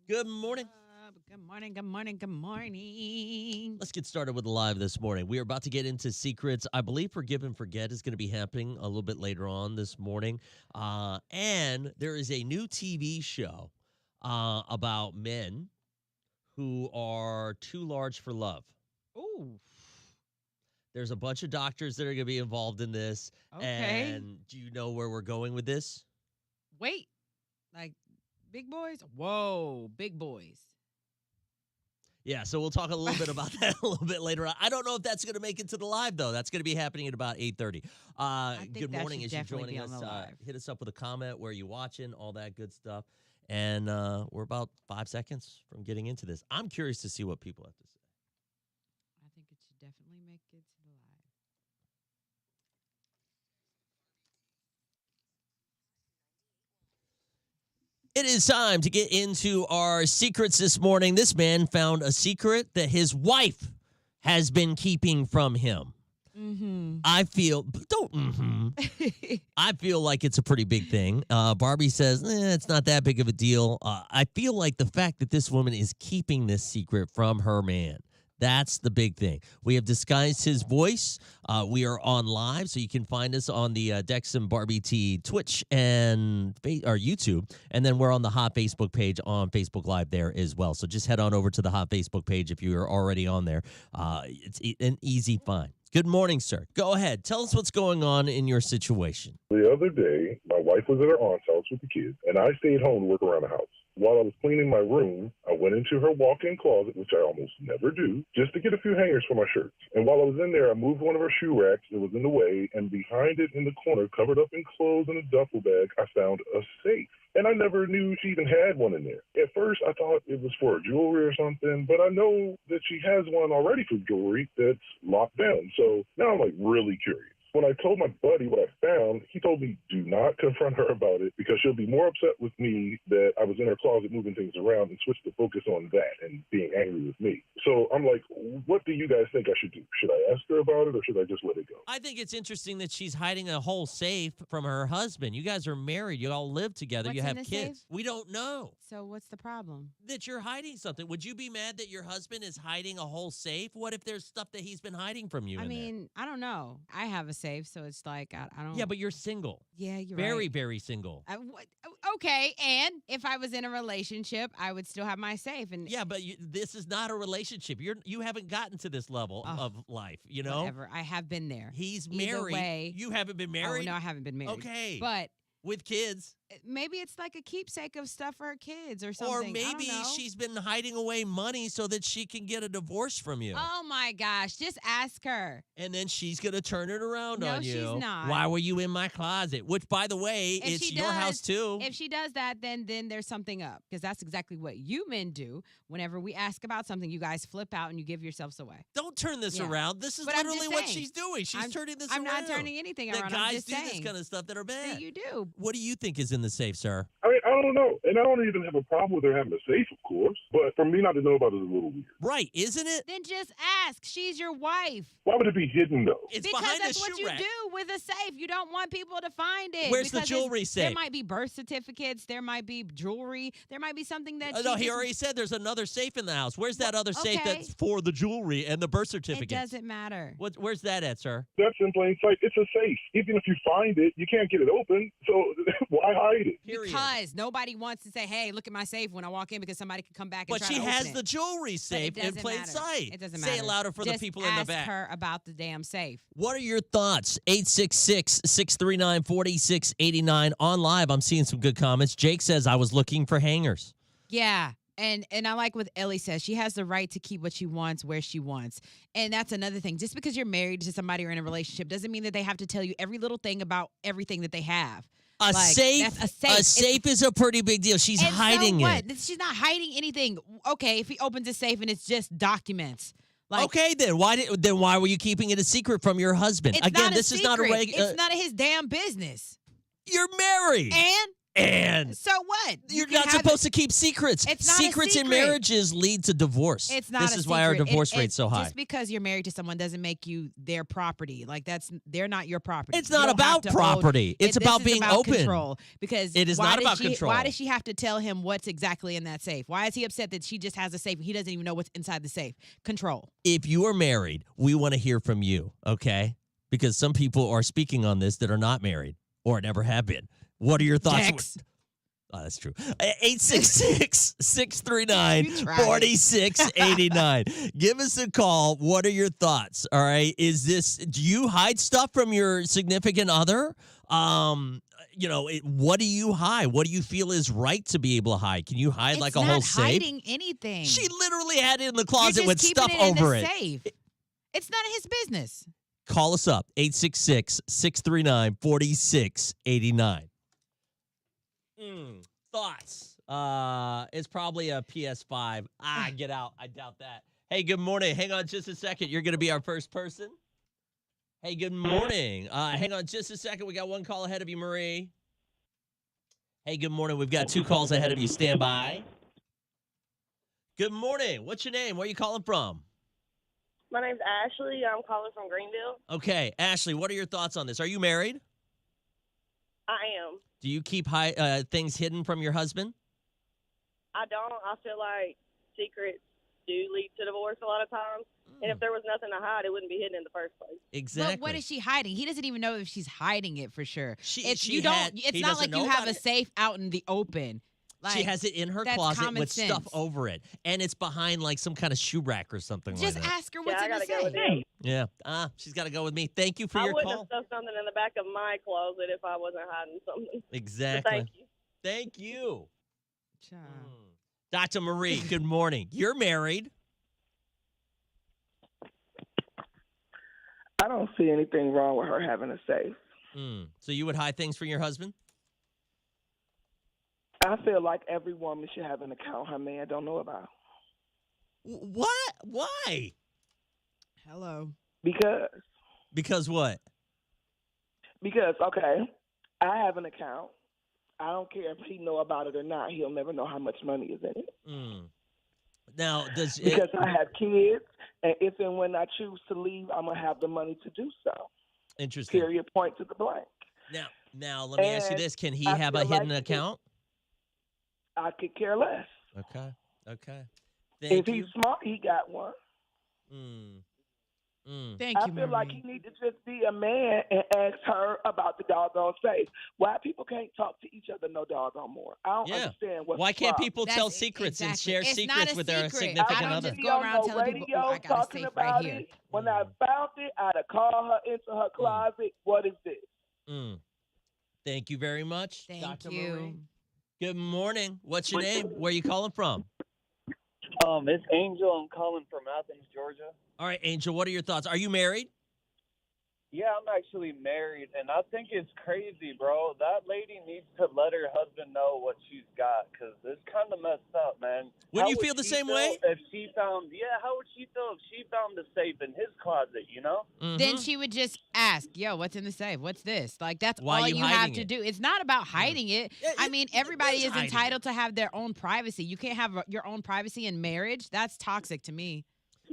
Good morning. Good morning, good morning, good morning. Let's get started with the live this morning. We are about to get into secrets. I believe Forgive and Forget is going to be happening a little bit later on this morning. And there is a new TV show about men who are too large for love. Ooh, There's a bunch of doctors that are going to be involved in this. okay. And do you know where we're going with this? Wait, like big boys? Whoa, big boys. Yeah, so we'll talk a little bit about that a little bit later on. I don't know if that's going to make it to the live, though. That's going to be happening at about 8:30. think Good that morning should as you're definitely joining be us. on the live. Hit us up with a comment, where you watching, all that good stuff. And we're about 5 seconds from getting into this. I'm curious to see what people have to say. I think it should definitely make it to the live. It is time to get into our secrets this morning. This man found a secret that his wife has been keeping from him. Mm-hmm. I feel, I feel like it's a pretty big thing. Barbie says, it's not that big of a deal. I feel like the fact that this woman is keeping this secret from her man. That's the big thing. We have disguised his voice. We are on live, so you can find us on the Dex and Barbie T Twitch and or YouTube. And then we're on the hot Facebook page on Facebook Live there as well. So just head on over to the hot Facebook page if you are already on there. It's an easy find. Good morning, sir. Go ahead. Tell us what's going on in your situation. The other day, my wife was at her aunt's house with the kids, and I stayed home to work around the house. While I was cleaning my room, I went into her walk-in closet, which I almost never do, just to get a few hangers for my shirts. And while I was in there, I moved one of her shoe racks that was in the way, and behind it in the corner, covered up in clothes in a duffel bag, I found a safe. And I never knew she even had one in there. At first, I thought it was for jewelry or something, but I know that she has one already for jewelry that's locked down. So now I'm really curious. When I told my buddy what I found, he told me do not confront her about it because she'll be more upset with me that I was in her closet moving things around and switch the focus on that and being angry with me. So I'm like, what do you guys think I should do? Should I ask her about it or should I just let it go? I think it's interesting that she's hiding a whole safe from her husband. You guys are married. You all live together. What's you in have the kids. safe? We don't know So what's the problem? that you're hiding something. Would you be mad that your husband is hiding a whole safe? What if there's stuff that he's been hiding from you I in there? mean, I don't know. I have a safe, so it's like I don't. Yeah, but you're single. Yeah, you're Very, right. very single. Okay, and if I was in a relationship, I would still have my safe. And Yeah, but this is not a relationship. You haven't gotten to this level Ugh, of life, you know? whatever. I have been there. He's Either married. way- You haven't been Oh married? no, I haven't been married. Okay. but With kids. maybe it's like a keepsake of stuff for her kids or Or something. I don't maybe know. she's been hiding away money so that she can get a divorce from you. Oh my gosh! Just ask her. And then she's going to turn it around No, on you. she's not. Why were you in my closet? Which, by the way, If it's she your does- house too. If she does that, then there's something up because that's exactly what you men do. Whenever we ask about something, you guys flip out and you give yourselves away. Don't turn this Yeah. around. This is But I'm literally just what saying. she's doing. She's I'm- turning this I'm around. not turning anything The around. guys I'm just do saying. this kind of stuff that are See, bad. you do. What do you think is in the safe, sir? I mean, I don't know. And I don't even have a problem with her having a safe, of course. But for me not to know about it is a little weird. Right, isn't it? Then just ask. She's your wife. Why would it be hidden, though? It's Because behind that's the what shoe you rack. do with a safe. You don't want people to find it. Where's the because jewelry There safe? might be birth certificates. There might be jewelry. There might be something that. No, she he just- already said there's another safe in the house. Where's that other safe okay. that's for the jewelry and the birth It certificate? doesn't matter. Where's that at, sir? That's in plain sight. It's a safe. Even if you find it, you can't get it open. So why hide it? Period. Because nobody wants to say, "Hey, look at my safe" when I walk in, because somebody could come back and But try she to has open the it. jewelry But safe it in doesn't plain matter. sight. It doesn't matter. Say it louder for the Just people in the back. ask her about the damn safe. What are your thoughts? 866-639-4689 on live. I'm seeing some good comments. Jake says, I was looking for hangers. Yeah. And I like what Ellie says. She has the right to keep what she wants where she wants. And that's another thing. Just because you're married to somebody or in a relationship doesn't mean that they have to tell you every little thing about everything that they have. A Like, safe, that's a safe. a safe is a pretty big deal. She's And hiding so what? it. She's not hiding anything. Okay, if he opens a safe and it's just documents. Like, Okay, then why were you keeping it a secret from your husband? it's Again, not a this is not a secret. regular. It's none of his damn business. You're married. And And So what? you're can not have supposed to keep secrets. It's not a Secrets in secret. marriages lead to divorce. It's not. This a is why our secret. divorce rate's so high. Just because you're married to someone doesn't make you their property. Like they're not your property. It's You not don't have about to property. It's this about is being about open. Control. Because It is why not did about she, control. Why does she have to tell him what's exactly in that safe? Why is he upset that she just has a safe and he doesn't even know what's inside the safe? Control. If you are married, we want to hear from you, okay? Because some people are speaking on this that are not married or never have been. What are your thoughts? Dex. Oh, that's true. 866-639-4689. Give us a call. What are your thoughts? All right. Do you hide stuff from your significant other? What do you hide? What do you feel is right to be able to hide? Can you hide like a whole It's safe? not hiding anything. She literally had it in the You're closet just with keeping stuff it in over the it. safe. It's none of his business. Call us up, 866-639-4689. Thoughts? It's probably a PS5. Get out. I doubt that. Hey, good morning. Hang on just a second. You're going to be our first person. Hey, good morning. Hang on just a second. We got one call ahead of you, Marie. Hey, good morning. We've got 2 calls ahead of you. Stand by. Good morning. What's your name? Where are you calling from? My name's Ashley. I'm calling from Greenville. Okay, Ashley, what are your thoughts on this? Are you married? I am. Do you keep things hidden from your husband? I don't. I feel like secrets do lead to divorce a lot of times. And if there was nothing to hide, it wouldn't be hidden in the first place. Exactly. But what is she hiding? He doesn't even know if she's hiding it for sure. It's he not doesn't like know you have about a it. safe out in the open. Like, She has it in her that's closet common with stuff sense. over it. And it's behind like some kind of shoe rack or something just like that. ask her what's I in the gotta go safe. with you. Yeah. She's got to go with me. Thank you for I your wouldn't call. have stuffed something in the back of my closet if I wasn't hiding something. But Exactly. thank you. Thank you. Child. Dr. Marie, good morning. You're married. I don't see anything wrong with her having a safe. So you would hide things from your husband? I feel like every woman should have an account her man don't know about. What? Why? Hello. Because what? Okay, I have an account. I don't care if he know about it or not. He'll never know how much money is in it. Now, Because I have kids, and if and when I choose to leave, I'm going to have the money to do so. Interesting. Period, point to the blank. Now let me ask you And this. Can he I have a feel hidden like account? I could care less. Okay. If Thank he's you. smart, he got one. Thank I you, feel like Marie. he need to just be a man and ask her about the doggone safe. Why people can't talk to each other no doggone more? I don't understand what's Why the can't problem. people That's tell secrets and exactly. share It's not secrets a with their secret. significant I don't other? just go around telling people, "Oh, I got a talking safe about right here." it. When I found it, I'd have called her into her closet. What is this? Thank you very much, Thank Dr. you. Marie. Good morning. What's your name? Where are you calling from? It's Angel. I'm calling from Athens, Georgia. All right, Angel, what are your thoughts? Are you married? Yeah, I'm actually married, and I think it's crazy, bro. That lady needs to let her husband know what she's got, because it's kind of messed up, man. Wouldn't How you would feel the she same feel way? If she found, how would she feel if she found the safe in his closet, you know? Then she would just ask, "Yo, what's in the safe? What's this?" Like that's Why all you you have hiding to it? do. It's not about hiding it. I mean, everybody is is hiding entitled to have their own privacy. You can't have your own privacy in marriage. That's toxic to me.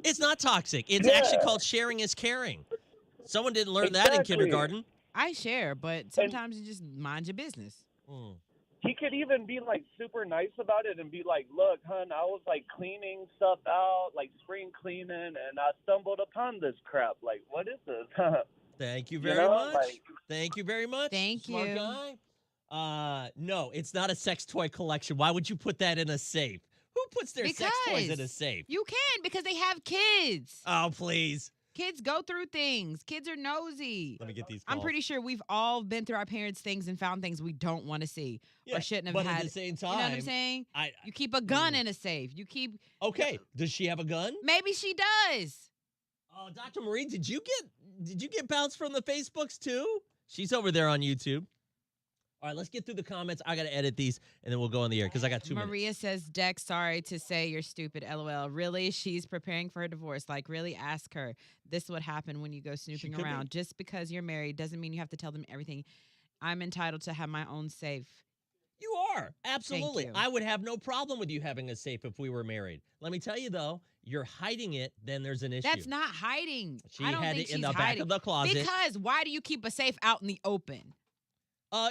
It's not toxic. It's actually called sharing is caring. Someone didn't learn that in Exactly. kindergarten. I share, but sometimes you just mind your business. He could even be, like, super nice about it and be like, look, hon, I was, like, cleaning stuff out, like spring cleaning, and I stumbled upon this crap. Like, what is this? Thank you You very know, much. like- Thank you very much. Thank Smart you. guy. No, it's not a sex toy collection. Why would you put that in a safe? Who puts their sex toys in a Because safe? you can because they have kids. Oh, please. Kids go through things. Kids are nosy. Let me get these calls. I'm pretty sure we've all been through our parents' things and found things we don't want to see or shouldn't have but had. at the same time, You know what I'm saying? You keep a gun in a safe. You keep. Okay. Does she have a gun? Maybe she does. Oh, Dr. Marie, did you get bounced from the Facebooks too? She's over there on YouTube. All right, let's get through the comments. I got to edit these, and then we'll go on the air because I got 2 minutes. Maria says, Dex, sorry to say you're stupid, LOL. Really? She's preparing for her divorce. Like, really ask her. This would happen when you go snooping could be. around. Just because you're married doesn't mean you have to tell them everything. I'm entitled to have my own safe. You are. Absolutely. you. I would have no problem with you having a safe if we were married. Let me tell you, though, you're hiding it, then there's an issue. That's not hiding. She I don't had think it in she's the back hiding. of the closet. Because why do you keep a safe out in the open?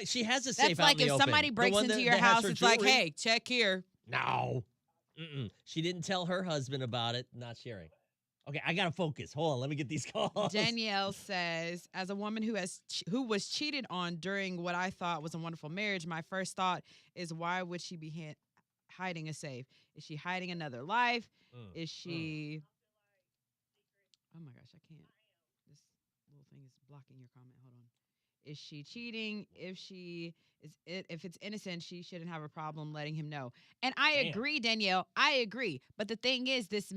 She has a That's safe out like in the if open. somebody The breaks one into that- your that has house, her it's like, jewelry. hey, check here. No. She didn't tell her husband about it, not sharing. Okay, I got to focus. Hold on, let me get these calls. Danielle says, as a woman who was cheated on during what I thought was a wonderful marriage, my first thought is, why would she be hiding a safe? Is she hiding another life? Is she? Oh my gosh, I can't. This little thing is blocking your comment. Hold on. Is she cheating? If it's innocent, she shouldn't have a problem letting him know. And I agree, Danielle. I agree. But the thing is, this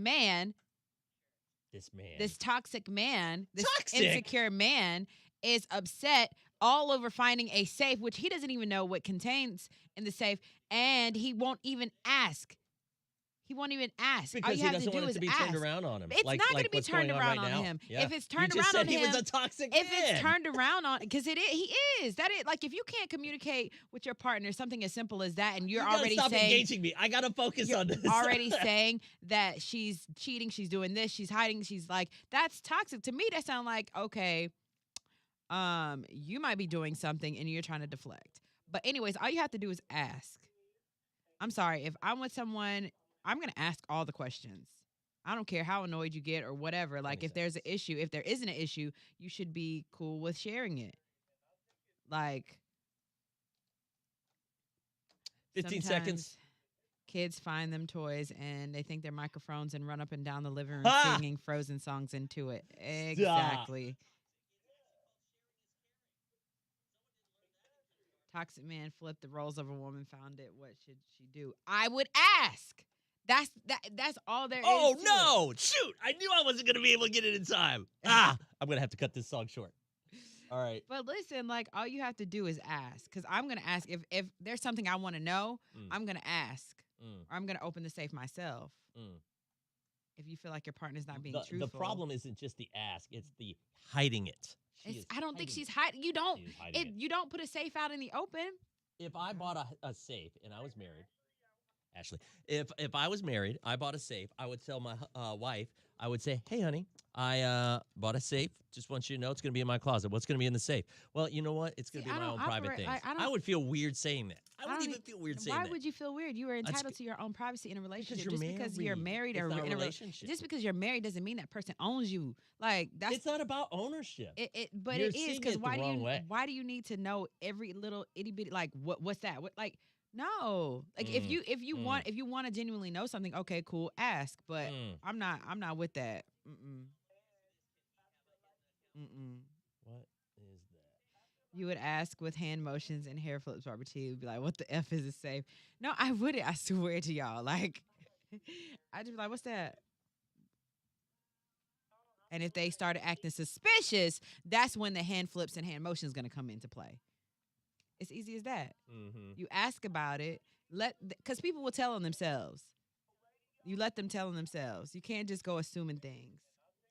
toxic man, this insecure man is upset all over finding a safe, which he doesn't even know what contains in the safe, and he won't even ask. He won't even ask. Because all you he have doesn't to do want it is to be ask. turned around on him. It's not going to be what's turned going around right on now. him. Yeah. If it's turned you just around said on he him, was a toxic if man. it's turned around on, because he is. That it. Like if you can't communicate with your partner, something as simple as that, and you're You gotta already stop saying, engaging me. I gotta focus on this. already saying that she's cheating, she's doing this, she's hiding, she's like, that's toxic. To me, that sounds like, okay, you might be doing something and you're trying to deflect. But anyways, all you have to do is ask. I'm sorry, if I'm with someone, I'm gonna ask all the questions. I don't care how annoyed you get or whatever. Like if there's an issue, if there isn't an issue, you should be cool with sharing it. Like 15 sometimes seconds. Kids find them toys and they think they're microphones and run up and down the living room Ha! singing Frozen songs into it. Exactly. Toxic man flipped the roles of a woman, found it. What should she do? I would ask. That's all there is. Oh, to no. Shoot. I knew I wasn't going to be able to get it in time. I'm going to have to cut this song short. All right. But listen, like all you have to do is ask. Because I'm going to ask if there's something I want to know, I'm going to ask. Or I'm going to open the safe myself. If you feel like your partner's not being truthful. The problem isn't just the ask, it's the hiding it. I don't think she's hiding. You don't put a safe out in the open. If I bought a safe and I was married, Ashley, if I was married, I bought a safe, I would tell my wife, I would say, hey, honey, I bought a safe. Just want you to know it's going to be in my closet. What's going to be in the safe? Well, you know what? It's going to be my own private things. I would feel weird saying that. I wouldn't even feel weird saying that. Why would you feel weird? You are entitled to your own privacy in a relationship. Because you're married or it's in a relationship. Just because you're married doesn't mean that person owns you. Like that's it's not about ownership. But You're it is seeing because it the wrong way. why do you need to know every little itty bitty like what's that? No. Like if you want to genuinely know something, okay, cool, ask. But I'm not with that. What is that? You would ask with hand motions and hair flips, Barbara T. You'd be like, what the F is a safe? No, I wouldn't. I swear to y'all. Like, I'd just be like, what's that? And if they started acting suspicious, that's when the hand flips and hand motions going to come into play. It's easy as that. You ask about it, because people will tell on themselves. You let them tell on themselves. You can't just go assuming things.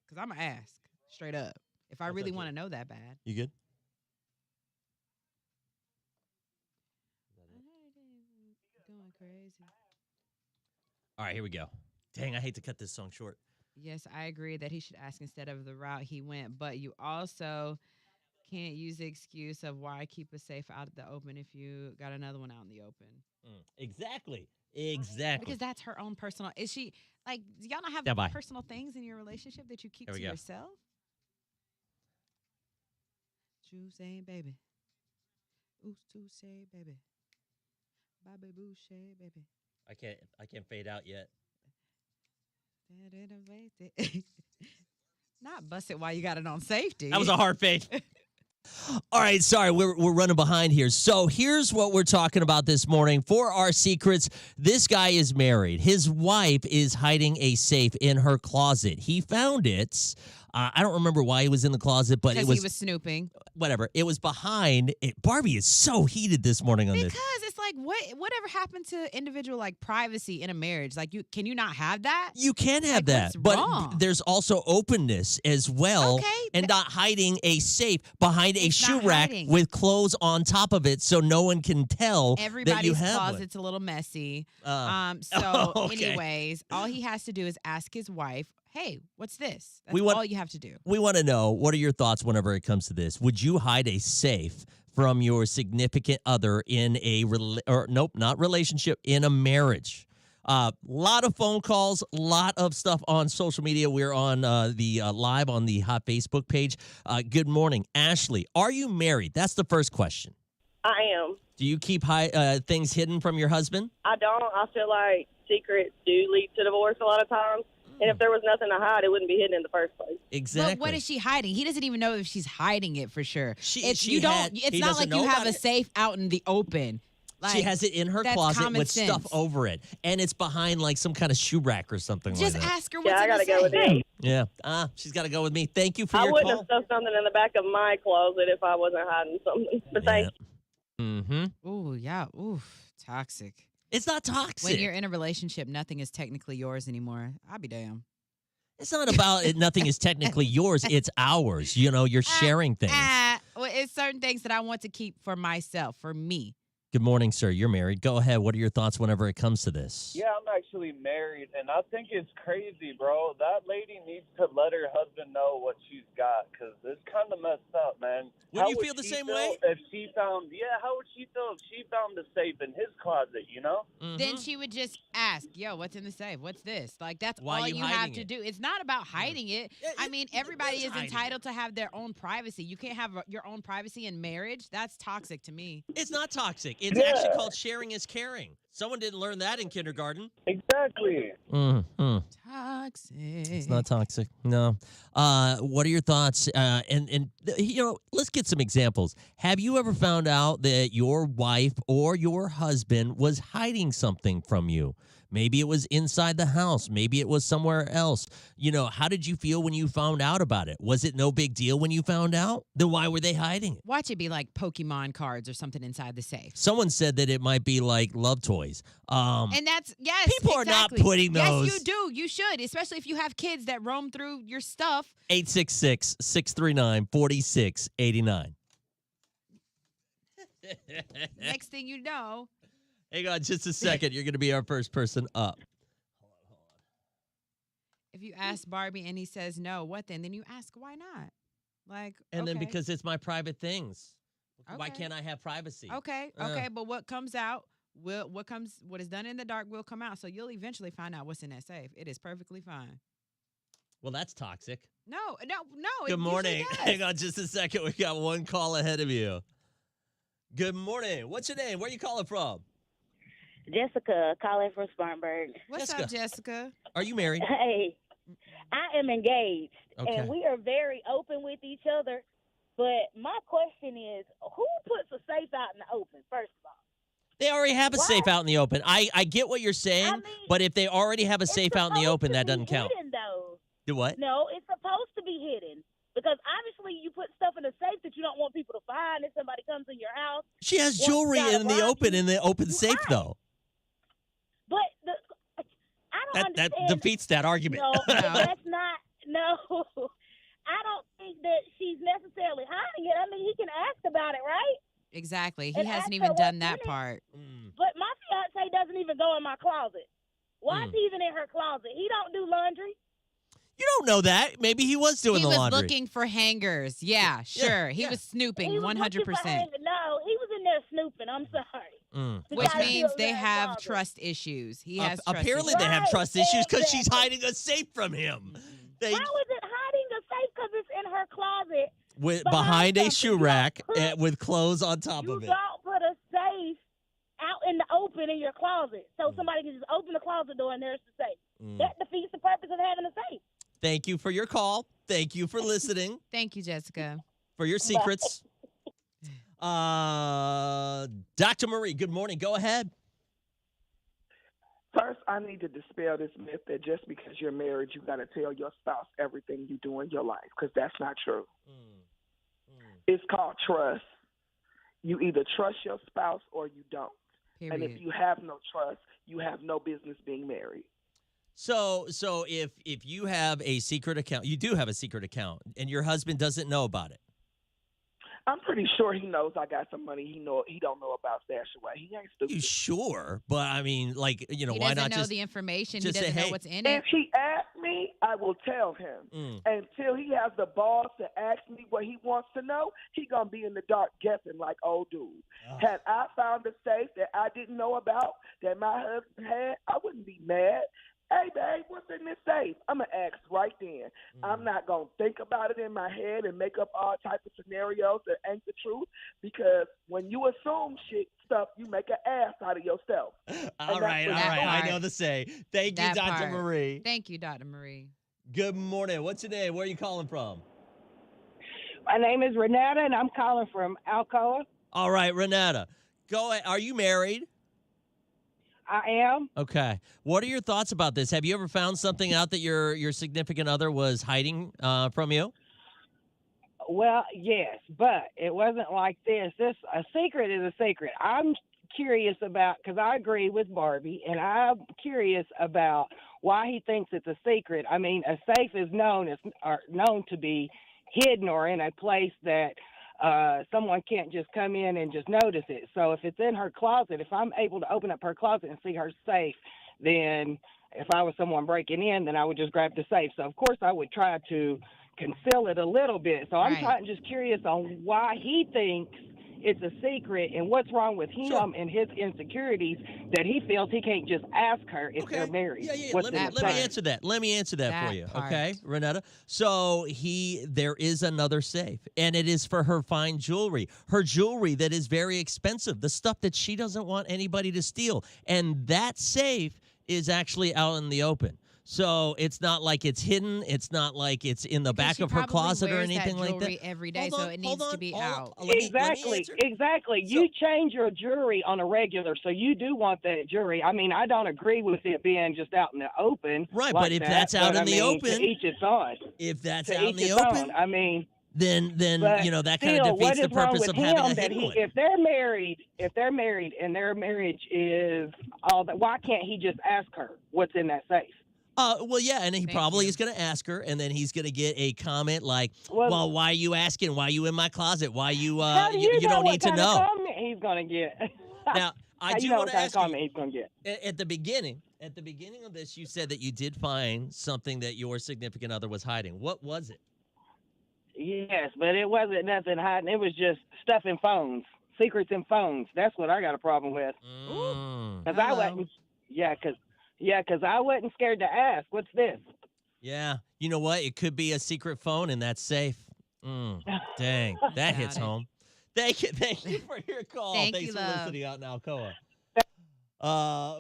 Because I'm going to ask straight up if I really want to know that bad. You good? Going crazy. All right, here we go. Dang, I hate to cut this song short. Yes, I agree that he should ask instead of the route he went, but you also can't use the excuse of why keep a safe out of the open if you got another one out in the open. Exactly. Because that's her own personal. Is she like? Do y'all not have personal things in your relationship that you keep to yourself? You say, baby. Ooh, to say, baby. Bobby Boucher, baby. I can't fade out yet. Not bust it while you got it on safety. That was a hard fade. All right, sorry, we're running behind here. So here's what we're talking about this morning. For our secrets, this guy is married. His wife is hiding a safe in her closet. He found it. I don't remember why he was in the closet, but he was snooping. Whatever. It was behind it. Barbie is so heated this morning on this. Because it's like, whatever happened to individual like privacy in a marriage? Like, can you not have that? You can have Like, that, what's but wrong? there's also openness as well, Okay, and not hiding a safe behind a It's shoe not rack hiding. with clothes on top of it, so no one can tell that you Everybody's have one. closet's a little messy. Oh, okay. Anyways, all he has to do is ask his wife, "Hey, what's this?" That's We want- all you have to do. We want to know, what are your thoughts whenever it comes to this? Would you hide a safe from your significant other in a not relationship, in a marriage? Lot of phone calls, lot of stuff on social media. We're on the live on the hot Facebook page. Good morning, Ashley. Are you married? That's the first question. I am. Do you keep things hidden from your husband? I don't. I feel like secrets do lead to divorce a lot of times. And if there was nothing to hide, it wouldn't be hidden in the first place. Exactly. But what is she hiding? He doesn't even know if she's hiding it for sure. It's he not doesn't like know you have about a it. safe out in the open. Like, She has it in her that's closet common with stuff sense. over it, and it's behind like some kind of shoe rack or something Just like that. ask her what's Yeah, I in the gotta go with safe. it. Yeah, she's got to go with me. Thank you for I your wouldn't call. have stuffed something in the back of my closet if I wasn't hiding something. But thank you. Mm-hmm. Ooh, yeah. Ooh, toxic. It's not toxic. When you're in a relationship, nothing is technically yours anymore. I'll be damned. It's not about it. Nothing is technically yours. It's ours. You know, you're sharing things. Well, it's certain things that I want to keep for myself, for me. Good morning, sir. You're married. Go ahead. What are your thoughts whenever it comes to this? Yeah, I'm actually married, and I think it's crazy, bro. That lady needs to let her husband know what she's got, because it's kind of messed up, man. Wouldn't you feel the same way? If she found, how would she feel if she found the safe in his closet, you know? Then she would just ask, "Yo, what's in the safe? What's this?" Like, that's Why all you you have hiding to it? do. It's not about hiding it. I mean, everybody is hiding entitled to have their own privacy. You can't have your own privacy in marriage. That's toxic to me. It's not toxic. It's actually called sharing is caring. Someone didn't learn that in kindergarten. Exactly. Mm-hmm. Toxic. It's not toxic. No. What are your thoughts? And you know, let's get some examples. Have you ever found out that your wife or your husband was hiding something from you? Maybe it was inside the house. Maybe it was somewhere else. You know, how did you feel when you found out about it? Was it no big deal when you found out? Then why were they hiding it? Watch it be like Pokemon cards or something inside the safe. Someone said that it might be like love toys. And that's, yes, People are not exactly. putting those. Yes, you do. You should, especially if you have kids that roam through your stuff. 866-639-4689. Next thing you know. Hang on just a second. You're going to be our first person up. If you ask Barbie and he says no, what then? Then you ask, why not? Like, And then okay. because it's my private things. Why Okay. can't I have privacy? Okay, but what comes out what is done in the dark will come out. So you'll eventually find out what's in that safe. It is perfectly fine. Well, that's toxic. No. it Good morning. usually does. Hang on just a second. We got one call ahead of you. Good morning. What's your name? Where are you calling from? Jessica, calling from Spartanburg. What's up, Jessica? Are you married? Hey, I am engaged, Okay. and we are very open with each other. But my question is, who puts a safe out in the open, first of all? They already have a Why? safe out in the open. I get what you're saying, but if they already have a It's safe out in the supposed open, to that be doesn't count. hidden, though. Do what? No, it's supposed to be hidden. Because obviously you put stuff in a safe that you don't want people to find if somebody comes in your house. She has Well, jewelry gotta in the rob open, you. in the open safe, Right. though. But I don't That understand. defeats that argument. No, that's not. No, I don't think that she's necessarily hiding it. I mean, he can ask about it, right? Exactly. He And hasn't ask even her done what's that in it. part. But my fiance doesn't even go in my closet. Why Mm. is he even in her closet? He don't do laundry. You don't know that. Maybe he was doing He the was laundry. looking for hangers. Yeah, sure. He yeah. was snooping He was looking for 100%. hanging. No, he was in there snooping. I'm sorry. Mm. The Which guy means still they in her have closet. trust issues. He has trust Apparently, issues. they have Right, trust issues because she's exactly. hiding a safe from him. They How is it hiding a safe? Because it's in her closet. behind a something. shoe You don't rack put- with clothes on top You of it. don't put a safe out in the open in your closet so somebody can just open the closet door and there's the safe. Mm. That defeats the purpose of having a safe. Thank you for your call. Thank you for listening. Thank you, Jessica. For your secrets. Dr. Marie, good morning. Go ahead. First, I need to dispel this myth that just because you're married, you got to tell your spouse everything you do in your life, because that's not true. It's called trust. You either trust your spouse or you don't. And if you have no trust, you have no business being married. So if you have a secret account, you do have a secret account, and your husband doesn't know about it. I'm pretty sure he knows I got some money. He don't know about stash away. He ain't stupid. You sure? But I mean, like, he why not doesn't know just the information. just He doesn't say, know hey. what's in it. If he asks me, I will tell him. Until he has the balls to ask me what he wants to know, he gonna be in the dark guessing like old dude. Had I found a safe that I didn't know about that my husband had, I wouldn't be mad. Hey, babe, what's in this safe? I'm going to ask right then. I'm not going to think about it in my head and make up all types of scenarios that ain't the truth, because when you assume stuff, you make an ass out of yourself. All right. I know the say. Thank you, Dr. Marie. Thank you, Dr. Marie. Good morning. What's your name? Where are you calling from? My name is Renata, and I'm calling from Alcoa. All right, Renata. Go ahead. Are you married? I am. Okay. What are your thoughts about this? Have you ever found something out that your significant other was hiding from you? Well, yes, but it wasn't like this. A secret is a secret. I'm curious about, because I agree with Barbie, and I'm curious about why he thinks it's a secret. I mean, a safe is known to be hidden or in a place that someone can't just come in and just notice it. So if it's in her closet, if I'm able to open up her closet and see her safe, then if I was someone breaking in, then I would just grab the safe. So of course I would try to conceal it a little bit. So I'm just curious on why he thinks it's a secret and what's wrong with him and his insecurities that he feels he can't just ask her if they're married. Yeah. Let me answer that. Let me answer that for you. part. Okay, Renata. So there is another safe, and it is for her fine jewelry. Her jewelry that is very expensive, the stuff that she doesn't want anybody to steal. And that safe is actually out in the open. So it's not like it's hidden. It's not like it's in the back of her closet or anything like that. Every day, so it needs to be out. Exactly. You change your jewelry on a regular, so you do want that jewelry. I mean, I don't agree with it being just out in the open. Right, like but if that, that's out in the open, to each its own. If that's to out in each the its open, own. I mean, then that kind still, of defeats the purpose of having a hidden one. If they're married and their marriage is all that, why can't he just ask her what's in that safe? Well, yeah, and he probably is going to ask her, and then he's going to get a comment like, well, why are you asking? Why are you in my closet? Why you you don't need to know. Comment he's going to get. Now, I do want to ask you, he's going to get. At the beginning of this, you said that you did find something that your significant other was hiding. What was it? Yes, but it wasn't nothing hiding. It was just stuff in phones, secrets in phones. That's what I got a problem with. Because I wasn't. Because I wasn't scared to ask. What's this? Yeah. You know what? It could be a secret phone in that safe. Dang. That hits home. Thank you for your call. Thanks for listening out in Alcoa.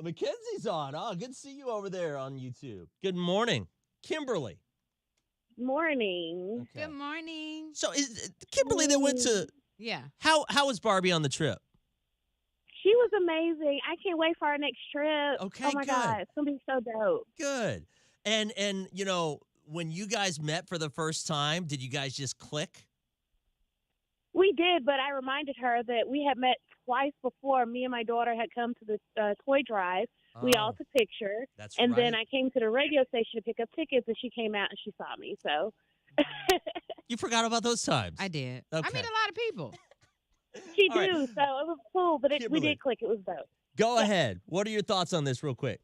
Mackenzie's on. Oh, good to see you over there on YouTube. Good morning. Kimberly. Morning. Okay. Good morning. So is Kimberly that went to... Yeah. How was Barbie on the trip? She was amazing. I can't wait for our next trip. Okay, oh my good. God, it's gonna be so dope. Good. And when you guys met for the first time, did you guys just click? We did, but I reminded her that we had met twice before. Me and my daughter had come to the toy drive. We all took pictures. That's and right. then I came to the radio station to pick up tickets, and she came out and she saw me. So You forgot about those times. I did. Okay. I meet a lot of people. she All do. right. So it was cool, but we Kimberly. did click. It was dope. Go ahead. What are your thoughts on this real quick?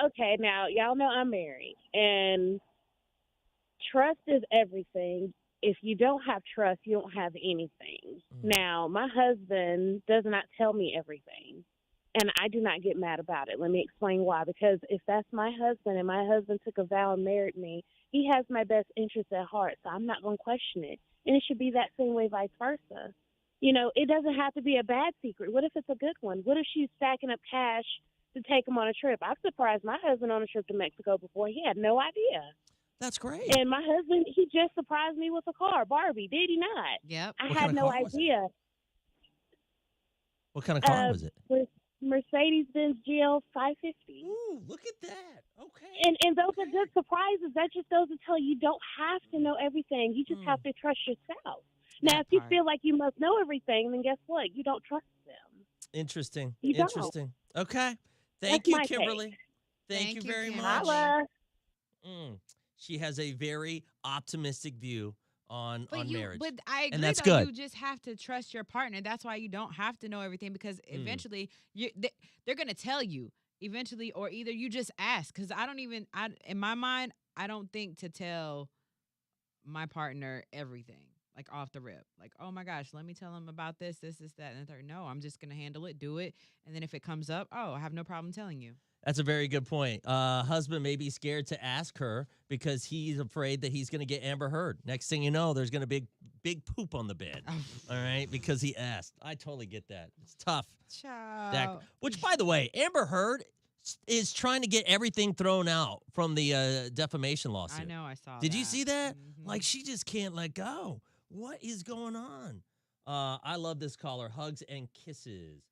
Okay, now y'all know I'm married, and trust is everything. If you don't have trust, you don't have anything. Now, my husband does not tell me everything, and I do not get mad about it. Let me explain why. Because if that's my husband and my husband took a vow and married me, he has my best interest at heart, so I'm not going to question it. And it should be that same way vice versa. You know, it doesn't have to be a bad secret. What if it's a good one? What if she's stacking up cash to take him on a trip? I've surprised my husband on a trip to Mexico before. He had no idea. That's great. And my husband, he just surprised me with a car, Barbie. Did he not? Yep. I What had kind of no car was it? idea. What kind of car was it? With Mercedes-Benz GL 550. Ooh, look at that. Okay. And those are good surprises. That just goes to tell you don't have to know everything. You just have to trust yourself. Now, if you feel like you must know everything, then guess what? You don't trust them. Interesting. You don't. Interesting. Okay. Thank That's you, my take. Kimberly. Thank Thank you you, very Kimberly. much. Holla. She has a very optimistic view on marriage. But I agree, And that's though. good. You just have to trust your partner. That's why you don't have to know everything because eventually they're going to tell you eventually, or either you just ask. Because in my mind, I don't think to tell my partner everything. Like off the rip, like, oh my gosh, let me tell him about this, that, and the third. No, I'm just gonna handle it, do it, and then if it comes up, oh, I have no problem telling you. That's a very good point. Husband may be scared to ask her because he's afraid that he's going to get Amber Heard. Next thing you know, there's going to be big poop on the bed. All right, because he asked. I totally get that. It's tough. Child. Which, by the way, Amber Heard is trying to get everything thrown out from the defamation lawsuit. I know, I saw. Did you see that? Mhm. Like, she just can't let go. What is going on? I love this caller. Hugs and kisses.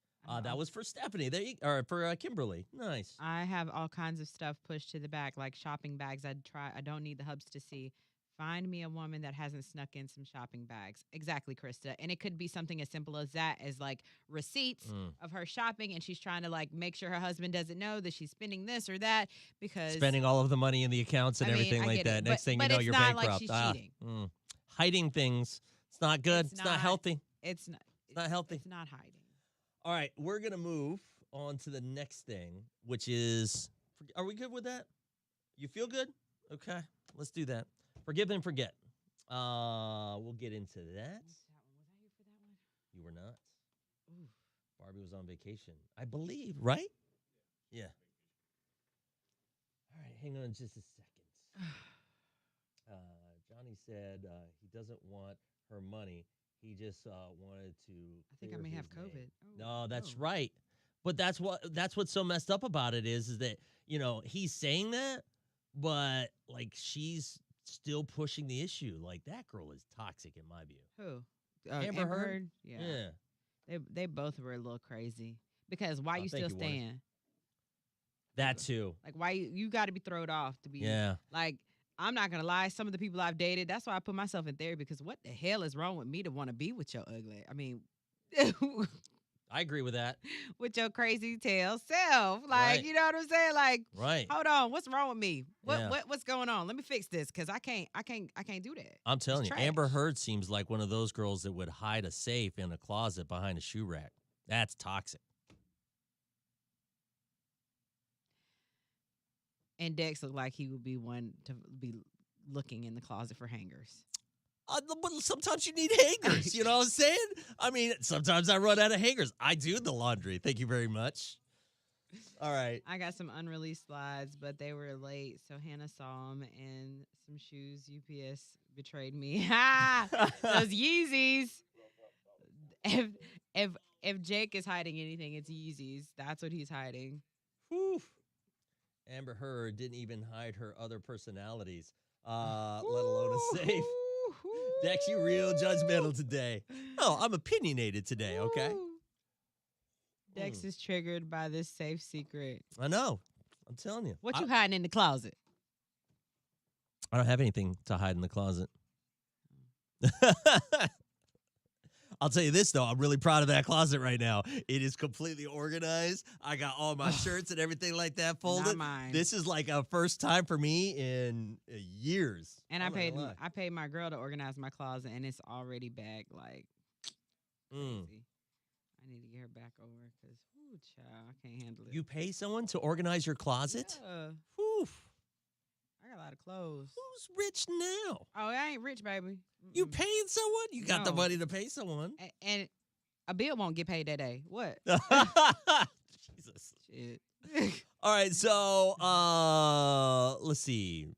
That was for Stephanie. Or for Kimberly. Nice. I have all kinds of stuff pushed to the back, like shopping bags. I don't need the hubs to see. Find me a woman that hasn't snuck in some shopping bags. Exactly, Krista. And it could be something as simple as that, as like receipts of her shopping, and she's trying to like make sure her husband doesn't know that she's spending this or that because spending all of the money in the accounts and everything like that. Next thing you know, you're bankrupt. Like she's cheating. Hiding things. It's not good. It's not healthy. It's not healthy. It's not hiding. All right, we're going to move on to the next thing, which is, are we good with that? You feel good? Okay, let's do that. Forgive and forget. We'll get into that. Was I here for that one? You were not. Ooh. Barbie was on vacation, I believe, right? Yeah. All right, hang on just a second. Johnny said he doesn't want her money. He just wanted to. I think I may have COVID. No, that's right. But that's what's so messed up about it is that he's saying that, but like she's still pushing the issue. Like that girl is toxic in my view. Who? Amber Heard? Yeah. They both were a little crazy because why you still staying? That too. Like why you got to be thrown off to be. Yeah. Like. I'm not going to lie. Some of the people I've dated, that's why I put myself in therapy because what the hell is wrong with me to want to be with your ugly? I mean, I agree with that. With your crazy tail self. Like, Right. You know what I'm saying? Like, right. Hold on. What's wrong with me? Yeah. What's going on? Let me fix this because I can't do that. I'm telling It's you, trash. Amber Heard seems like one of those girls that would hide a safe in a closet behind a shoe rack. That's toxic. And Dex looked like he would be one to be looking in the closet for hangers. But sometimes you need hangers. You know what I'm saying? I mean, sometimes I run out of hangers. I do the laundry. Thank you very much. All right. I got some unreleased slides, but they were late, so Hannah saw them and some shoes. UPS betrayed me. Ha! Those Yeezys. If Jake is hiding anything, it's Yeezys. That's what he's hiding. Whew. Amber Heard didn't even hide her other personalities, let alone a safe. Dex, you real judgmental today. Oh, I'm opinionated today, okay? Dex is triggered by this safe secret. I know. I'm telling you. What you hiding in the closet? I don't have anything to hide in the closet. I'll tell you this, though. I'm really proud of that closet right now. It is completely organized. I got all my shirts and everything like that folded. Not mine. This is like a first time for me in years. And I paid my girl to organize my closet, and it's already back like crazy. I need to get her back over because, child, I can't handle it. You pay someone to organize your closet? Yeah. Whew. I got a lot of clothes. Who's rich now? Oh, I ain't rich, baby. You paying someone? You got the No. money to pay someone. And a bill won't get paid that day. What? Jesus. Shit. All right, so let's see.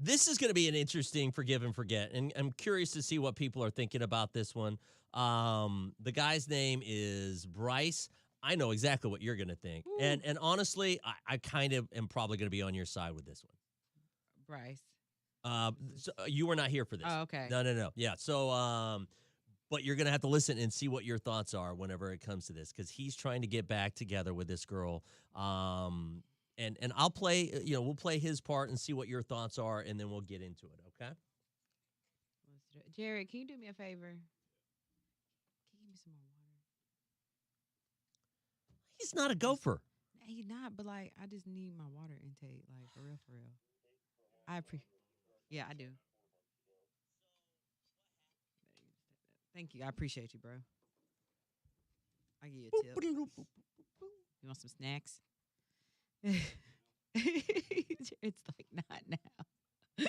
This is going to be an interesting forgive and forget, and I'm curious to see what people are thinking about this one. The guy's name is Bryce. I know exactly what you're going to think, and honestly, I kind of am probably going to be on your side with this one. Bryce. So you were not here for this. Oh, okay. No. Yeah. So, but you're going to have to listen and see what your thoughts are whenever it comes to this, because he's trying to get back together with this girl. And I'll play, we'll play his part and see what your thoughts are, and then we'll get into it. Okay. Jared, can you do me a favor? Can you give me some more water? He's not a gopher. He's not, but like I just need my water intake, like for real, for real. Yeah, I do. Thank you. I appreciate you, bro. I give you a tip. You want some snacks? It's like not now.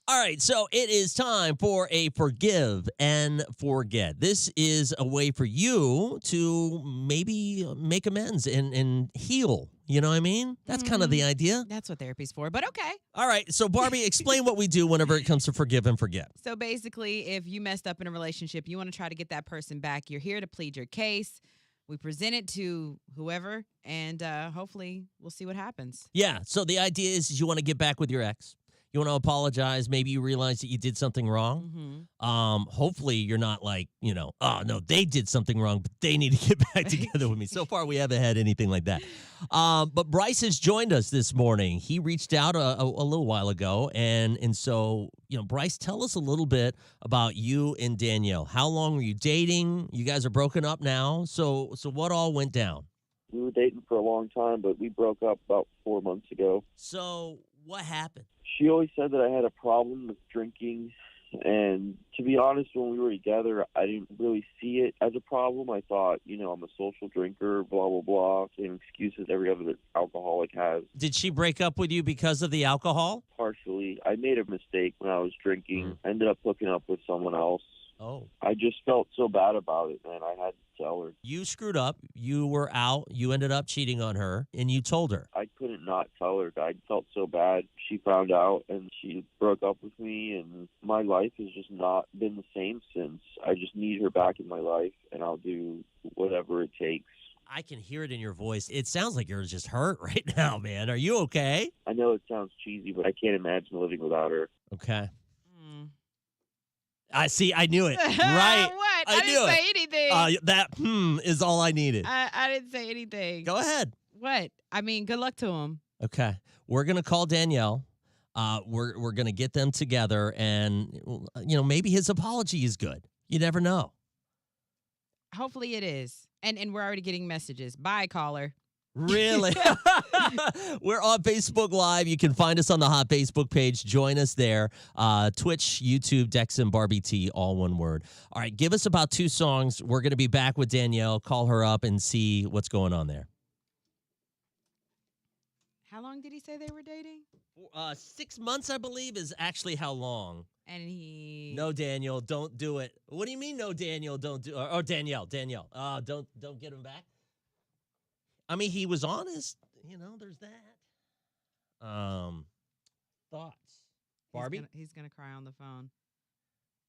All right, so it is time for a forgive and forget. This is a way for you to maybe make amends and heal. You know what I mean? That's kind of the idea. That's what therapy's for, but okay. All right, so Barbie, explain what we do whenever it comes to forgive and forget. So basically, if you messed up in a relationship, you want to try to get that person back, you're here to plead your case. We present it to whoever, and hopefully we'll see what happens. Yeah, so the idea is you want to get back with your ex. You want to apologize. Maybe you realize that you did something wrong. Hopefully you're not like, oh, no, they did something wrong, but they need to get back together with me. So far, we haven't had anything like that. But Bryce has joined us this morning. He reached out a little while ago. And so, Bryce, tell us a little bit about you and Danielle. How long were you dating? You guys are broken up now. So what all went down? We were dating for a long time, but we broke up about 4 months ago. So what happened? She always said that I had a problem with drinking, and to be honest, when we were together, I didn't really see it as a problem. I thought, I'm a social drinker, blah, blah, blah, same excuses every other alcoholic has. Did she break up with you because of the alcohol? Partially. I made a mistake when I was drinking. I ended up hooking up with someone else. Oh. I just felt so bad about it, man. I had to tell her. You screwed up. You were out. You ended up cheating on her, and you told her. I couldn't not tell her. I felt so bad. She found out, and she broke up with me, and my life has just not been the same since. I just need her back in my life, and I'll do whatever it takes. I can hear it in your voice. It sounds like you're just hurt right now, man. Are you okay? I know it sounds cheesy, but I can't imagine living without her. Okay. I see. I knew it. Right. What? I didn't say anything. That is all I needed. I didn't say anything. Go ahead. What? I mean, good luck to him. Okay. We're going to call Danielle. We're going to get them together, and, maybe his apology is good. You never know. Hopefully it is. And we're already getting messages. Bye, caller. Really? We're on Facebook Live. You can find us on the Hot Facebook page. Join us there. Twitch, YouTube, Dex and Barbie T, all one word. All right, give us about 2 songs. We're going to be back with Danielle. Call her up and see what's going on there. How long did he say they were dating? 6 months, I believe, is actually how long. And he... No, Daniel, don't do it. What do you mean, no, Daniel, don't do... Or Danielle. Don't get him back. I mean, he was honest. There's that. Thoughts? Barbie? He's gonna cry on the phone.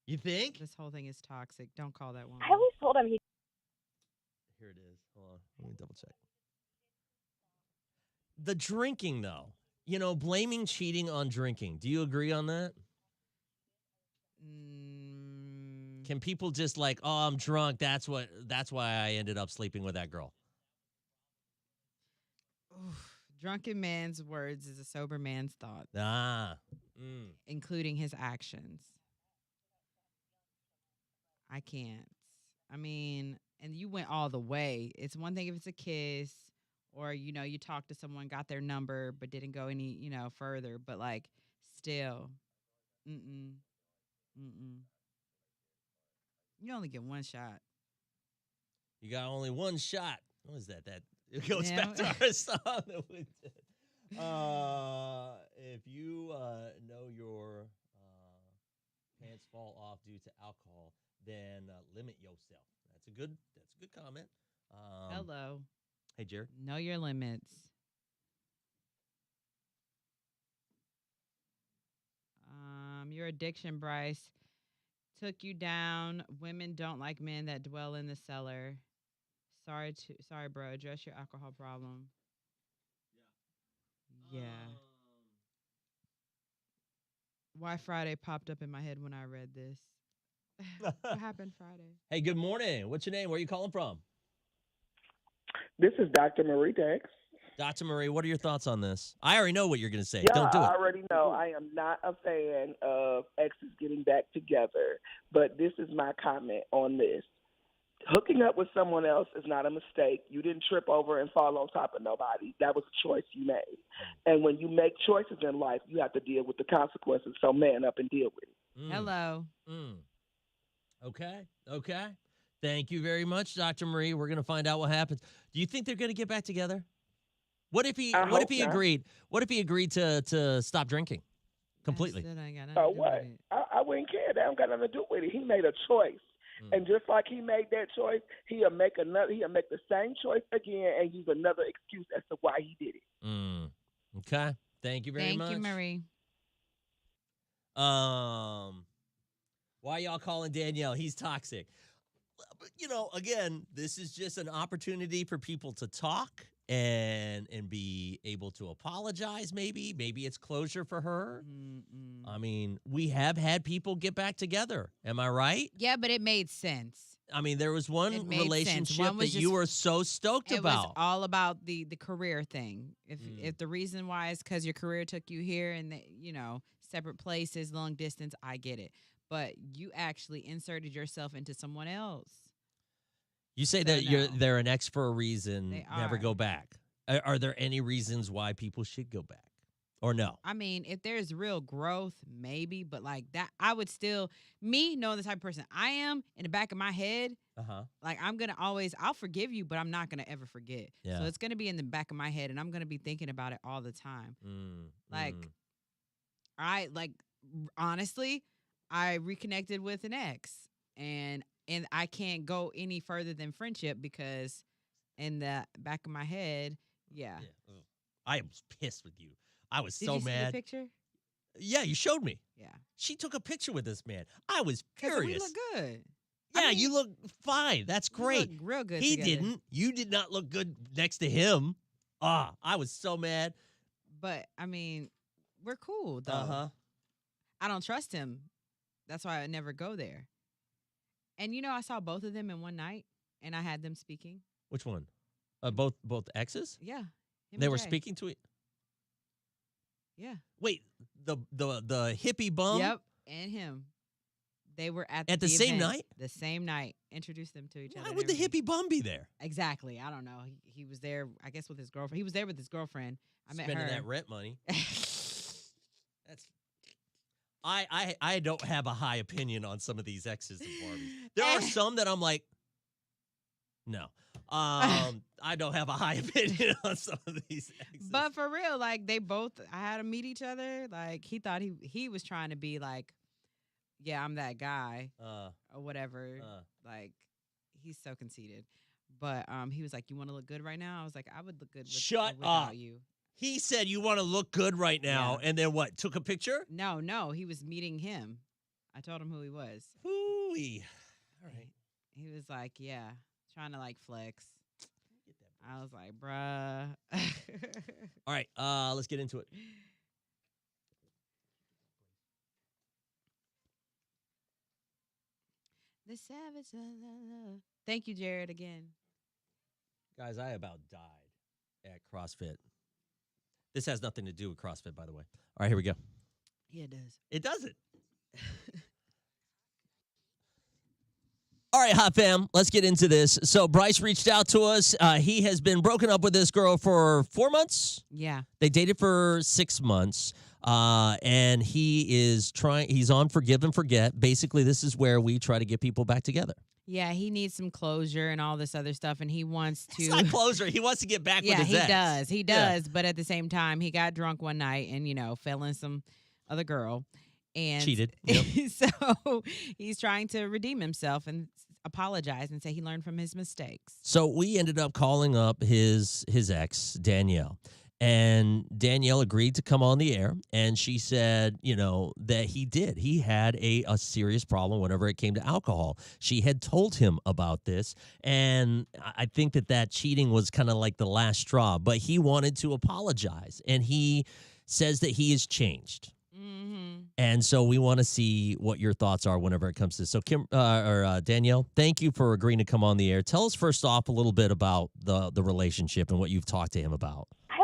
You think? This whole thing is toxic. Don't call that woman. I always told him he. Here it is. Hold on. Let me double check. The drinking, though. Blaming cheating on drinking. Do you agree on that? Can people just like, oh, I'm drunk. That's why I ended up sleeping with that girl. Drunken man's words is a sober man's thought. Including his actions. I can't. I mean, and you went all the way. It's one thing if it's a kiss or, you talk to someone, got their number, but didn't go any, further. But, like, still. You only get one shot. You got only one shot. What is that? It goes back to our song that we did. If you know your pants fall off due to alcohol, then limit yourself. That's a good comment. Hello. Hey, Jared. Know your limits. Your addiction, Bryce, took you down. Women don't like men that dwell in the cellar. Sorry, bro. Address your alcohol problem. Yeah. Why Friday popped up in my head when I read this. What happened Friday? Hey, good morning. What's your name? Where are you calling from? This is Dr. Marie Dex. Dr. Marie, what are your thoughts on this? I already know what you're going to say. Yeah, Don't do I it. already know. I am not a fan of exes getting back together, but this is my comment on this. Hooking up with someone else is not a mistake. You didn't trip over and fall on top of nobody. That was a choice you made. And when you make choices in life, you have to deal with the consequences. So man up and deal with it. Hello. Okay. Thank you very much, Dr. Marie. We're going to find out what happens. Do you think they're going to get back together? What if he agreed? What if he agreed to stop drinking completely? What? I wouldn't care. That don't got nothing to do with it. He made a choice. And just like he made that choice, he'll make the same choice again and use another excuse as to why he did it. Okay. Thank you very much. Thank you, Marie. Why y'all calling Danielle? He's toxic. Again, this is just an opportunity for people to talk and be able to apologize. Maybe it's closure for her. I mean, we have had people get back together. Am I right? Yeah, but it made sense. I mean, there was one relationship that you were so stoked about. It was all about the career thing. If the reason why is because your career took you here and separate places, long distance, I get it. But you actually inserted yourself into someone else. You say that they're an ex for a reason. They never are. go back. Are there any reasons why people should go back, or no? I mean, if there's real growth, maybe. But like that, I would still, me knowing the type of person I am, in the back of my head, like I'm gonna I'll forgive you, but I'm not gonna ever forget. Yeah. So it's gonna be in the back of my head, and I'm gonna be thinking about it all the time. Honestly, I reconnected with an ex, and I can't go any further than friendship because in the back of my head, I was pissed with you. I was Did so you see mad. the picture? Yeah, you showed me. Yeah. She took a picture with this man. I was 'Cause furious. we look good. Yeah, you look fine. That's great. We look real good He together. didn't. You did not look good next to him. I was so mad. But I mean, we're cool though. I don't trust him. That's why I never go there. And I saw both of them in one night, and I had them speaking. Which one? Both exes? Yeah. They were speaking to it. Yeah. Wait, the hippie bum? Yep, and him. They were at the same event, night? The same night. Introduced them to each other. Why and would the everything. hippie bum be there? Exactly. I don't know. He was there, I guess, with his girlfriend. He was there with his girlfriend. I met her. Spending that rent money. That's. I don't have a high opinion on some of these exes of Barbie. There are some that I'm like, no. I don't have a high opinion on some of these exes. But for real, like I had them meet each other. Like he thought he was trying to be like, yeah, I'm that guy or whatever. Like he's so conceited. But he was like, you want to look good right now? I was like, I would look good without you. He said you want to look good right now, and then what? Took a picture? No, he was meeting him. I told him who he was. Hooey. All right. He was like, yeah, trying to like flex. I was like, bruh. All right, let's get into it. The savage. Thank you, Jared, again. Guys, I about died at CrossFit. This has nothing to do with CrossFit, by the way. All right, here we go. Yeah, it does. It doesn't. All right, Hot Fam, let's get into this. So Bryce reached out to us. He has been broken up with this girl for 4 months. Yeah. They dated for 6 months. And he's on Forgive and Forget. Basically, this is where we try to get people back together. Yeah, he needs some closure and all this other stuff, and he wants to. It's not closure. He wants to get back with his ex. He does. But at the same time, he got drunk one night and, fell in some other girl. And cheated. Yep. So he's trying to redeem himself and apologize and say he learned from his mistakes. So we ended up calling up his ex, Danielle. And Danielle agreed to come on the air, and she said, that he did. He had a serious problem whenever it came to alcohol. She had told him about this, and I think that cheating was kind of like the last straw, but he wanted to apologize, and he says that he has changed. Mm-hmm. And so we want to see what your thoughts are whenever it comes to this. So Danielle, thank you for agreeing to come on the air. Tell us first off a little bit about the relationship and what you've talked to him about. I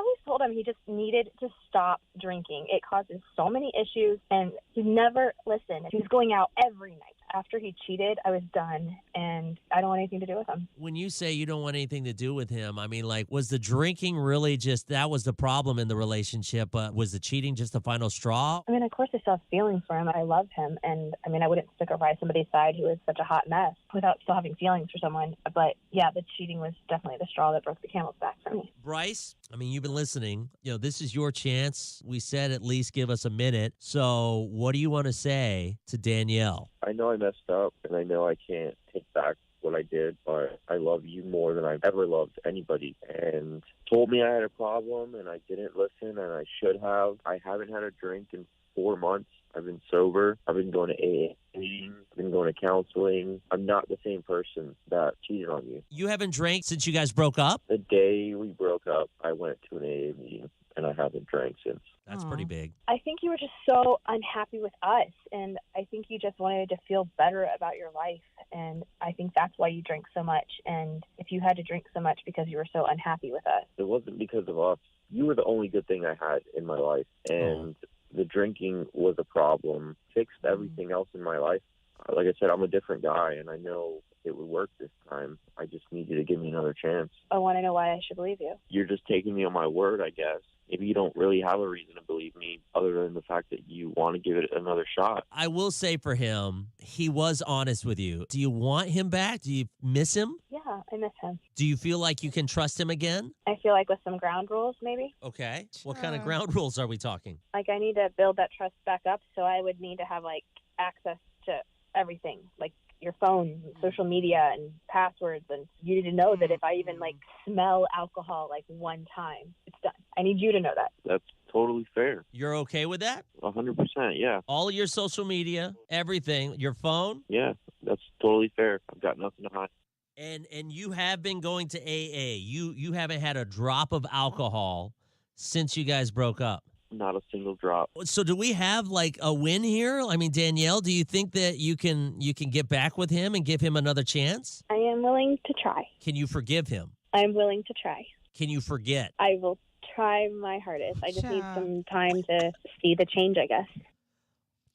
him he just needed to stop drinking. It causes so many issues, and he never listened. He was going out every night. After he cheated, I was done, and I don't want anything to do with him. When you say you don't want anything to do with him, I mean, like, was the drinking really just that was the problem in the relationship? But was the cheating just the final straw? I mean, of course I still have feelings for him. I love him, and I mean, I wouldn't stick her by somebody's side who was such a hot mess without still having feelings for someone. But yeah, the cheating was definitely the straw that broke the camel's back for me. Bryce, I mean, you've been listening. You know, this is your chance. We said at least give us a minute. So what do you want to say to Danielle? I know I messed up, and I know I can't take back what I did, but I love you more than I've ever loved anybody. And told me I had a problem, and I didn't listen, and I should have. I haven't had a drink in 4 months. I've been sober. I've been going to AA meetings. I've been going to counseling. I'm not the same person that cheated on you. You haven't drank since you guys broke up? The day we broke up, I went to an AA meeting, and I haven't drank since. That's pretty big. I think you were just so unhappy with us, and I think you just wanted to feel better about your life, and I think that's why you drank so much. And if you had to drink so much because you were so unhappy with us. It wasn't because of us. You were the only good thing I had in my life, and the drinking was a problem. Fixed everything else in my life. Like I said, I'm a different guy, and I know it would work this time. I just need you to give me another chance. I want to know why I should believe you. You're just taking me on my word, I guess. Maybe you don't really have a reason to believe me other than the fact that you want to give it another shot. I will say for him, he was honest with you. Do you want him back? Do you miss him? Yeah, I miss him. Do you feel like you can trust him again? I feel like with some ground rules, maybe. Okay. What kind of ground rules are we talking? Like, I need to build that trust back up, so I would need to have, like, access to everything, like your phone, social media, and passwords, and you need to know that if I even, like, smell alcohol, like, one time, it's done. I need you to know that. That's totally fair. You're okay with that? 100%, yeah. All of your social media, everything, your phone? Yeah, that's totally fair. I've got nothing to hide. And you have been going to AA. You haven't had a drop of alcohol since you guys broke up. Not a single drop. So do we have like a win here? I mean, Danielle, do you think that you can get back with him and give him another chance? I am willing to try. Can you forgive him? I'm willing to try. Can you forget? I will try my hardest. I just need some time to see the change, I guess.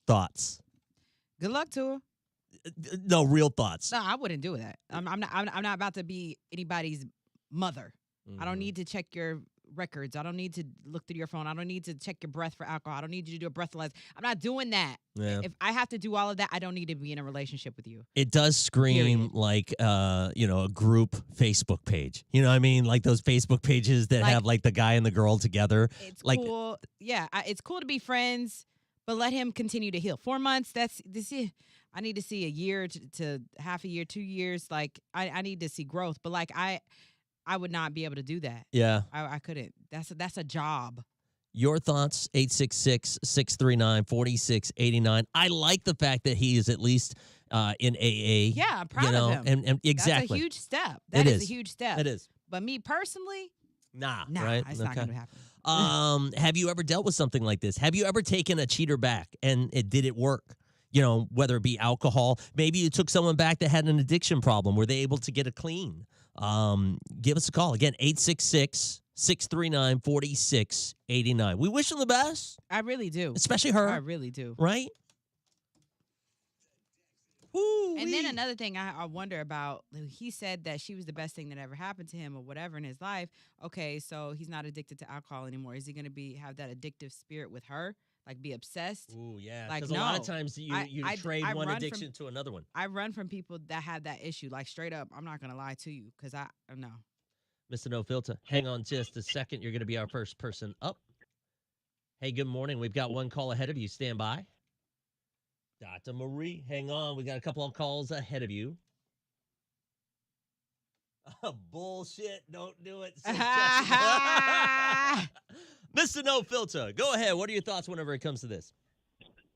Thoughts? Good luck to her. No, real thoughts. No, I wouldn't do that. I'm not about to be anybody's mother. I don't need to check your records. I don't need to look through your phone. I don't need to check your breath for alcohol. I don't need you to do a breathalyzer. I'm not doing that. Yeah. If I have to do all of that, I don't need to be in a relationship with you. It does scream like a group Facebook page. You know what I mean? Like those Facebook pages that have like the guy and the girl together. It's like, cool. Yeah, it's cool to be friends, but let him continue to heal. 4 months, that's this. I need to see a year to half a year, 2 years. Like I need to see growth. But like I would not be able to do that. Yeah. I couldn't. That's a job. Your thoughts, 866-639-4689. I like the fact that he is at least in AA. Yeah, I'm proud of him. And exactly. That's a huge step. That is a huge step. It is. But me personally, nah, right? It's not going to happen. Have you ever dealt with something like this? Have you ever taken a cheater back and did it work? You know, whether it be alcohol, maybe you took someone back that had an addiction problem. Were they able to get it clean? Give us a call. Again, 866-639-4689. We wish them the best. I really do. Especially her. I really do. Right? And then another thing I wonder about, he said that she was the best thing that ever happened to him or whatever in his life. Okay, so he's not addicted to alcohol anymore. Is he going to have that addictive spirit with her? Like be obsessed? Ooh, yeah. Like no. A lot of times you trade one addiction to another one. I run from people that have that issue. Like straight up, I'm not going to lie to you because I know. Mr. No Filter, hang on just a second. You're going to be our first person up. Hey, good morning. We've got one call ahead of you. Stand by. Dr. Marie, hang on. We got a couple of calls ahead of you. Bullshit. Don't do it. Mr. No Filter, go ahead. What are your thoughts whenever it comes to this?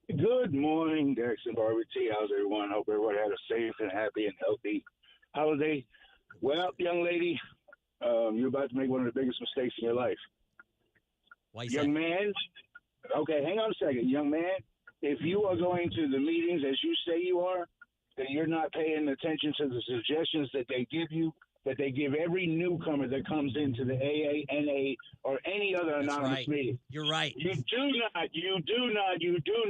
Good morning, Dex and Barbie T. How's everyone? Hope everyone had a safe and happy and healthy holiday. Well, young lady, you're about to make one of the biggest mistakes in your life. Why young man, okay, hang on a second. Young man, if you are going to the meetings as you say you are, then you're not paying attention to the suggestions that they give you that they give every newcomer that comes into the AA, NA, or any other That's anonymous right. meeting. You're right. You do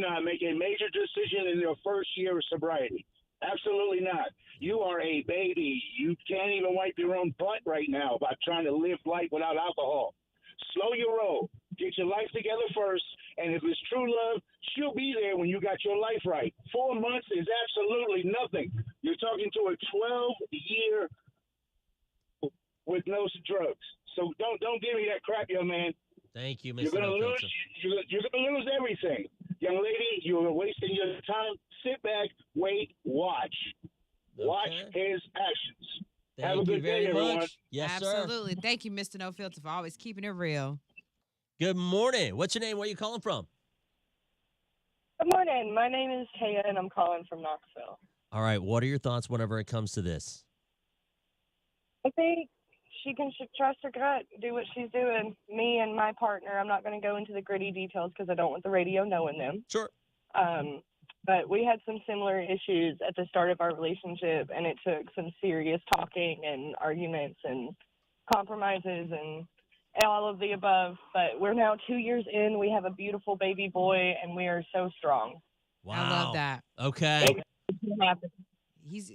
not make a major decision in your first year of sobriety. Absolutely not. You are a baby. You can't even wipe your own butt right now by trying to live life without alcohol. Slow your roll. Get your life together first. And if it's true love, she'll be there when you got your life right. 4 months is absolutely nothing. You're talking to a 12-year with no drugs. So don't give me that crap, young man. Thank you, Mr. You're gonna No lose. Filter. You're gonna lose everything, young lady. You're wasting your time. Sit back, wait, watch. Watch his actions. Have a Thank you good very day, everyone. much. Yes, sir. Absolutely. Thank you, Mr. No Filter, for always keeping it real. Good morning. What's your name? Where are you calling from? Good morning. My name is Taya, and I'm calling from Knoxville. All right. What are your thoughts whenever it comes to this? I think she can trust her gut, do what she's doing. Me and my partner, I'm not going to go into the gritty details because I don't want the radio knowing them. Sure. But we had some similar issues at the start of our relationship, and it took some serious talking and arguments and compromises and all of the above. But we're now 2 years in. We have a beautiful baby boy, and we are so strong. Wow. I love that. Okay.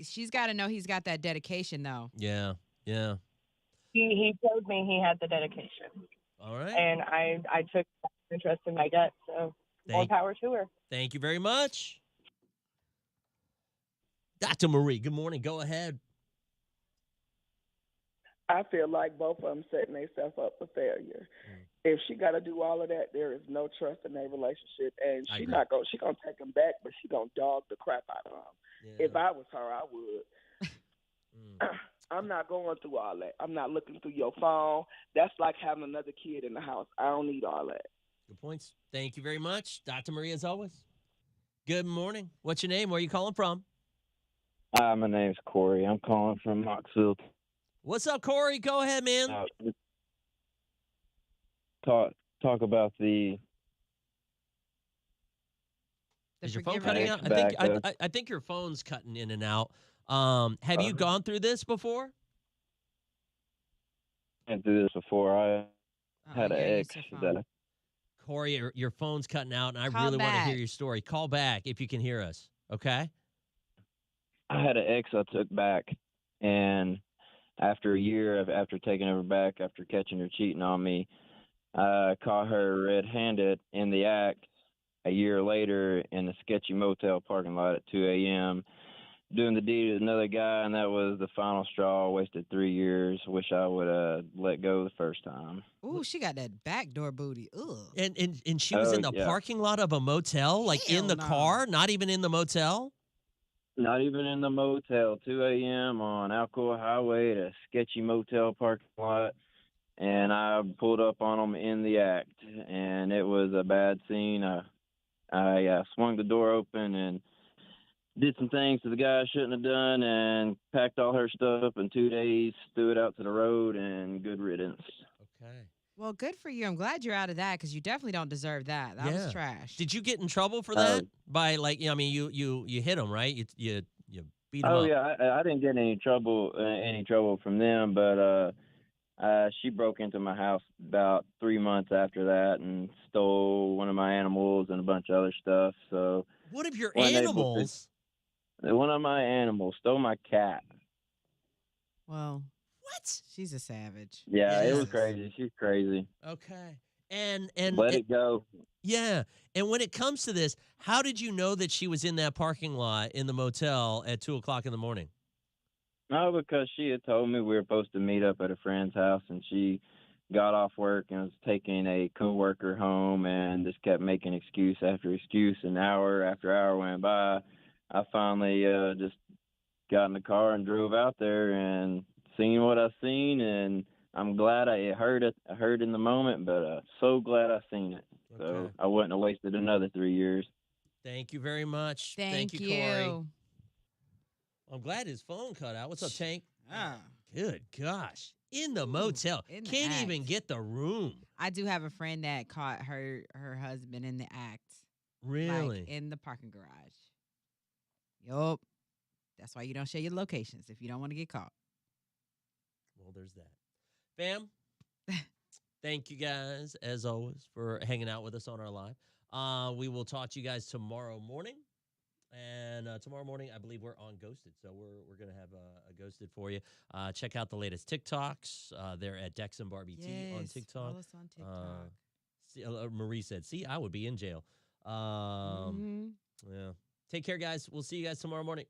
She's got to know he's got that dedication, though. Yeah. Yeah. He showed me he had the dedication. All right. And I took interest in my gut, so more power to her. Thank you very much. Dr. Marie, good morning. Go ahead. I feel like both of them setting themselves up for failure. If she got to do all of that, there is no trust in their relationship, and she gonna take him back, but she gonna dog the crap out of him. Yeah. If I was her, I would. I'm not going through all that. I'm not looking through your phone. That's like having another kid in the house. I don't need all that. Good points. Thank you very much, Dr. Marie, as always. Good morning. What's your name? Where are you calling from? Hi, my name's Corey. I'm calling from Knoxville. What's up, Corey? Go ahead, man. Talk about the. Is your phone cutting out? I think your phone's cutting in and out. Have you gone through this before? I went through this before. I had an ex that. Corey, your phone's cutting out, and I really want to hear your story. Call back if you can hear us. Okay. I had an ex I took back, and after a year after taking her back, after catching her cheating on me, I caught her red-handed in the act a year later in a sketchy motel parking lot at 2 a.m., doing the deed with another guy, and that was the final straw. I wasted 3 years. Wish I would have let go the first time. Ooh, she got that backdoor booty. Ugh. And she was in the parking lot of a motel, like in the car, not even in the motel? Not even in the motel. 2 a.m. on Alcoa Highway at a sketchy motel parking lot, and I pulled up on them in the act, and it was a bad scene. I swung the door open and did some things that the guy shouldn't have done, and packed all her stuff up in 2 days, threw it out to the road, and good riddance. Okay. Well, good for you. I'm glad you're out of that because you definitely don't deserve that. That was trash. Did you get in trouble for that? By you hit him, right? You beat him up. Oh yeah, I didn't get any trouble from them, but she broke into my house about 3 months after that and stole one of my animals and a bunch of other stuff. So what of your animals? One of my animals stole my cat. Well, what? She's a savage. Yeah, it was crazy. She's crazy. Okay. And let it go. Yeah. And when it comes to this, how did you know that she was in that parking lot in the motel at 2:00 in the morning? No, because she had told me we were supposed to meet up at a friend's house, and she got off work and was taking a coworker home and just kept making excuse after excuse, and hour after hour went by. I finally just got in the car and drove out there and seen what I seen, and I'm glad it hurt in the moment, but so glad I seen it. Okay. So I wouldn't have wasted another 3 years. Thank you very much. Thank you, Corey. I'm glad his phone cut out. What's up, Tank? Good gosh. In the motel. Can't even get the room. I do have a friend that caught her husband in the act. Really? Like in the parking garage. Yup. That's why you don't share your locations if you don't want to get caught. Well, there's that. Fam, thank you guys, as always, for hanging out with us on our live. We will talk to you guys tomorrow morning. And tomorrow morning, I believe we're on Ghosted. So we're going to have a Ghosted for you. Check out the latest TikToks. They're at Dex and Barbie T on TikTok. Follow us on TikTok. Marie said, see, I would be in jail. Yeah. Take care, guys. We'll see you guys tomorrow morning.